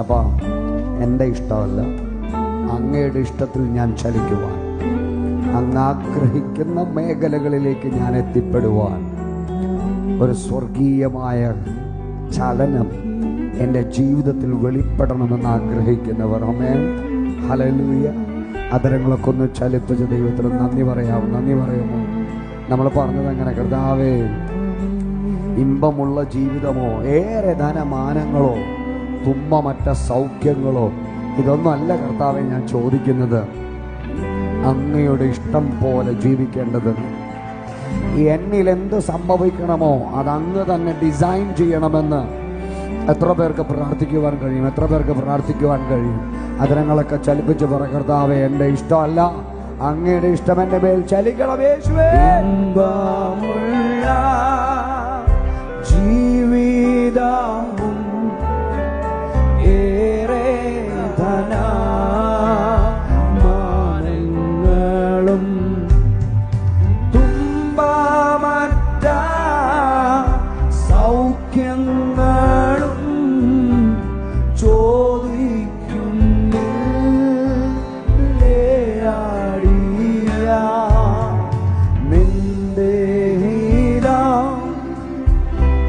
അപ്പം എൻ്റെ ഇഷ്ടമല്ല, അങ്ങയുടെ ഇഷ്ടത്തിൽ ഞാൻ ചലിക്കുവാൻ, അങ്ങ് ആഗ്രഹിക്കുന്ന മേഖലകളിലേക്ക് ഞാൻ എത്തിപ്പെടുവാൻ ഒരു സ്വർഗീയമായ ചലനം എൻ്റെ ജീവിതത്തിൽ വെളിപ്പെടണമെന്ന് ആഗ്രഹിക്കുന്നവർ ആമേൻ ഹല്ലേലൂയ. അധരങ്ങളൊക്കെ ഒന്ന് ചലിപ്പിച്ച ദൈവത്തിന് നന്ദി പറയാമോ? നന്ദി പറയുമോ? നമ്മൾ പറഞ്ഞത് എങ്ങനെ? കർത്താവേ, ഇമ്പമുള്ള ജീവിതമോ, ഏറെ ധനമാനങ്ങളോ, തുമ്മമറ്റ സൗഖ്യങ്ങളോ, ഇതൊന്നും അല്ല കർത്താവെ ഞാൻ ചോദിക്കുന്നത്. അങ്ങയുടെ ഇഷ്ടം പോലെ ജീവിക്കേണ്ടത്. എന്നിൽ എന്ത് സംഭവിക്കണമോ അത് അങ്ങ് തന്നെ ഡിസൈൻ ചെയ്യണമെന്ന് എത്ര പേർക്ക് പ്രാർത്ഥിക്കുവാൻ കഴിയും? എത്ര പേർക്ക് പ്രാർത്ഥിക്കുവാൻ കഴിയും? അതിനങ്ങളൊക്കെ ചലിപ്പിച്ച് പറ, കർത്താവേ, എൻ്റെ ഇഷ്ടമല്ല, അങ്ങയുടെ ഇഷ്ടം എൻ്റെ മേൽ ചലിക്കണം യേശുവേ. ജീവിതം ഏറെ ധനമാനങ്ങളും തുമ്പമറ്റ സൗഖ്യങ്ങളും നിന്റെ ഹിതം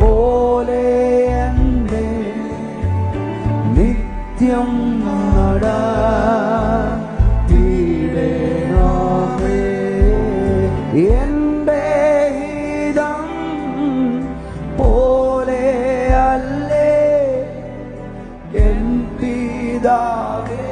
പോലെ എൻ്റെ നിത്യം നടത്തിയിടണമേ. എൻ്റെ ഹിതം പോലെ അല്ലേ എൻ പിതാവേ,